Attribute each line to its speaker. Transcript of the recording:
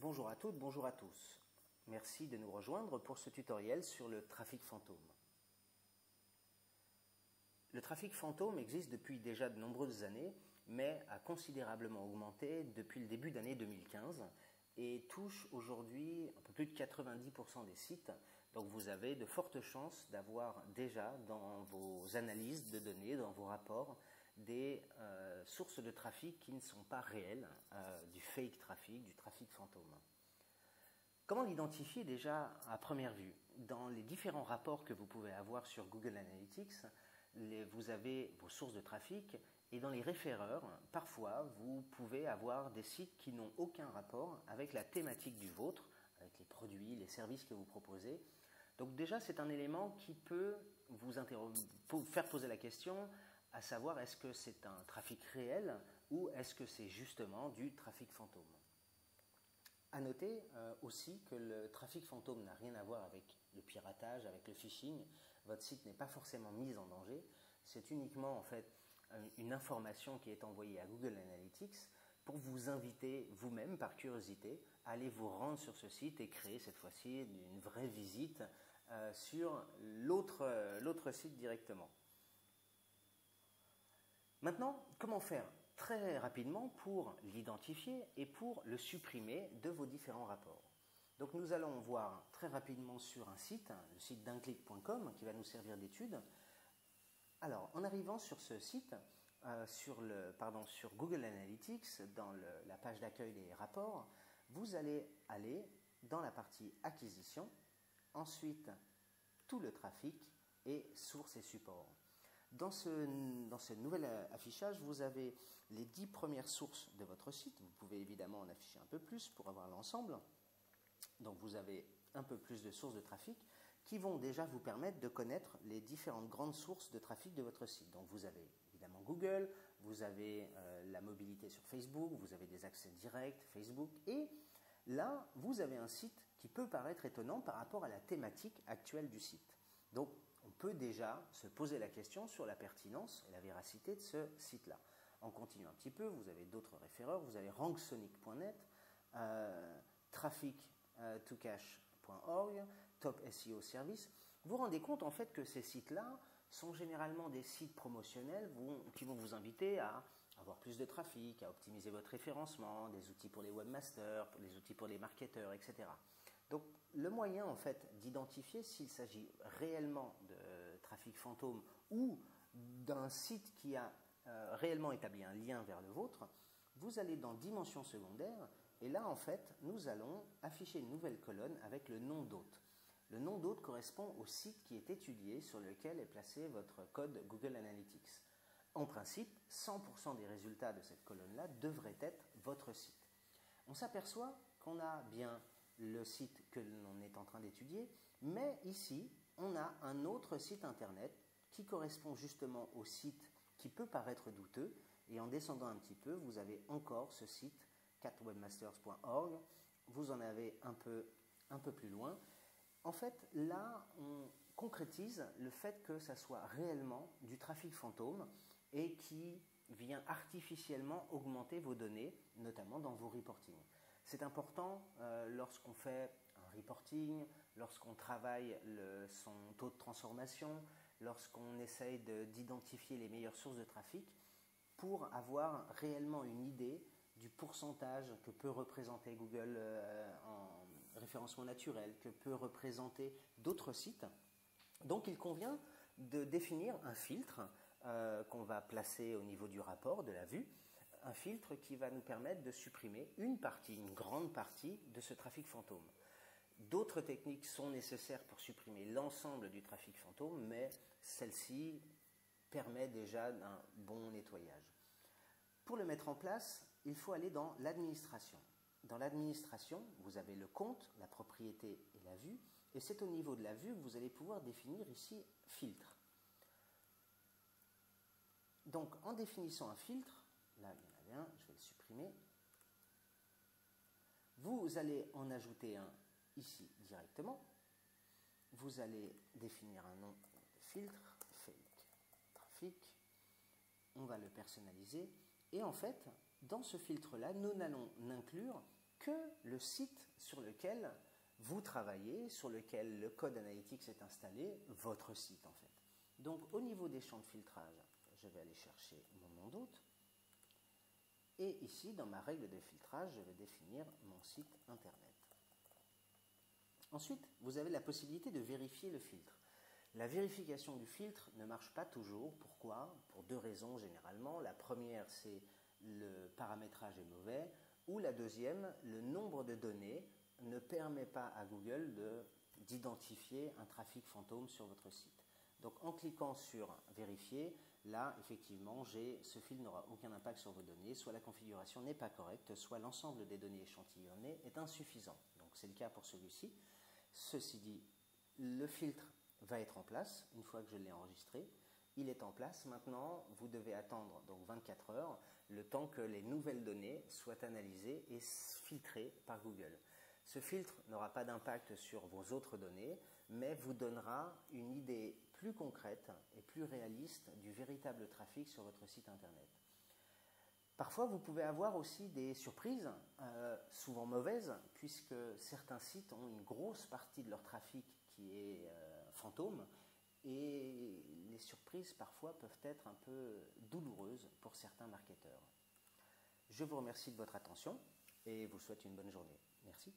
Speaker 1: Bonjour à toutes, bonjour à tous. Merci de nous rejoindre pour ce tutoriel sur le trafic fantôme. Le trafic fantôme existe depuis déjà de nombreuses années, mais a considérablement augmenté depuis le début d'année 2015 et touche aujourd'hui un peu plus de 90% des sites. Donc vous avez de fortes chances d'avoir déjà dans vos analyses de données, dans vos rapports, des sources de trafic qui ne sont pas réelles, du fake trafic, du trafic fantôme. Comment l'identifier déjà à première vue? Dans les différents rapports que vous pouvez avoir sur Google Analytics, vous avez vos sources de trafic et dans les référeurs, parfois vous pouvez avoir des sites qui n'ont aucun rapport avec la thématique du vôtre, avec les produits, les services que vous proposez. Donc déjà c'est un élément qui peut vous faire poser la question à savoir est-ce que c'est un trafic réel ou est-ce que c'est justement du trafic fantôme. À noter aussi que le trafic fantôme n'a rien à voir avec le piratage, avec le phishing. Votre site n'est pas forcément mis en danger. C'est uniquement en fait une information qui est envoyée à Google Analytics pour vous inviter vous-même par curiosité à aller vous rendre sur ce site et créer cette fois-ci une vraie visite sur l'autre site directement. Maintenant, comment faire très rapidement pour l'identifier et pour le supprimer de vos différents rapports? Donc nous allons voir très rapidement sur un site, le site dunclick.com qui va nous servir d'étude. Alors en arrivant sur ce site, sur Google Analytics, dans la page d'accueil des rapports, vous allez aller dans la partie acquisition, ensuite tout le trafic et sources et supports. Dans ce nouvel affichage, vous avez les 10 premières sources de votre site. Vous pouvez évidemment en afficher un peu plus pour avoir l'ensemble. Donc vous avez un peu plus de sources de trafic qui vont déjà vous permettre de connaître les différentes grandes sources de trafic de votre site. Donc vous avez évidemment Google, vous avez la mobilité sur Facebook, vous avez des accès directs, Facebook, et là vous avez un site qui peut paraître étonnant par rapport à la thématique actuelle du site. Donc on peut déjà se poser la question sur la pertinence et la véracité de ce site-là. On continue un petit peu, vous avez d'autres référeurs, vous avez ranksonic.net, traffic2cache.org, Top SEO Service. Vous vous rendez compte en fait que ces sites-là sont généralement des sites promotionnels qui vont vous inviter à avoir plus de trafic, à optimiser votre référencement, des outils pour les webmasters, des outils pour les marketeurs, etc. Donc le moyen en fait d'identifier s'il s'agit réellement de trafic fantôme ou d'un site qui a réellement établi un lien vers le vôtre, vous allez dans dimension secondaire et là en fait nous allons afficher une nouvelle colonne avec le nom d'hôte. Le nom d'hôte correspond au site qui est étudié sur lequel est placé votre code Google Analytics. En principe, 100% des résultats de cette colonne-là devraient être votre site. On s'aperçoit qu'on a bien le site que l'on est en train d'étudier, mais ici, on a un autre site internet qui correspond justement au site qui peut paraître douteux, et en descendant un petit peu, vous avez encore ce site catwebmasters.org, vous en avez un peu plus loin. En fait, là, on concrétise le fait que ça soit réellement du trafic fantôme et qui vient artificiellement augmenter vos données, notamment dans vos reportings. C'est important lorsqu'on fait un reporting, lorsqu'on travaille son taux de transformation, lorsqu'on essaye d'identifier les meilleures sources de trafic pour avoir réellement une idée du pourcentage que peut représenter Google en référencement naturel, que peut représenter d'autres sites. Donc il convient de définir un filtre qu'on va placer au niveau du rapport, de la vue, un filtre qui va nous permettre de supprimer une grande partie de ce trafic fantôme. D'autres techniques sont nécessaires pour supprimer l'ensemble du trafic fantôme, mais celle-ci permet déjà un bon nettoyage. Pour le mettre en place, il faut aller dans l'administration. Dans l'administration, vous avez le compte, la propriété et la vue, et c'est au niveau de la vue que vous allez pouvoir définir ici filtre. Donc en définissant un filtre, là il y en avait un, je vais le supprimer, vous allez en ajouter un ici directement, vous allez définir un nom de filtre, fake trafic, on va le personnaliser, et en fait, dans ce filtre-là, nous n'allons n'inclure que le site sur lequel vous travaillez, sur lequel le code Analytics est installé, votre site en fait. Donc au niveau des champs de filtrage, je vais aller chercher mon nom d'hôte. Et ici, dans ma règle de filtrage, je vais définir mon site internet. Ensuite, vous avez la possibilité de vérifier le filtre. La vérification du filtre ne marche pas toujours. Pourquoi? Pour deux raisons généralement. La première, c'est le paramétrage est mauvais. Ou la deuxième, le nombre de données ne permet pas à Google d'identifier un trafic fantôme sur votre site. Donc en cliquant sur vérifier, là effectivement ce fil n'aura aucun impact sur vos données, soit la configuration n'est pas correcte, soit l'ensemble des données échantillonnées est insuffisant. Donc c'est le cas pour celui-ci. Ceci dit, le filtre va être en place une fois que je l'ai enregistré. Il est en place. Maintenant, vous devez attendre donc 24 heures, le temps que les nouvelles données soient analysées et filtrées par Google. Ce filtre n'aura pas d'impact sur vos autres données, mais vous donnera une idée plus concrète et plus réaliste du véritable trafic sur votre site internet. Parfois, vous pouvez avoir aussi des surprises, souvent mauvaises, puisque certains sites ont une grosse partie de leur trafic qui est fantôme, et les surprises parfois peuvent être un peu douloureuses pour certains marketeurs. Je vous remercie de votre attention et vous souhaite une bonne journée. Merci.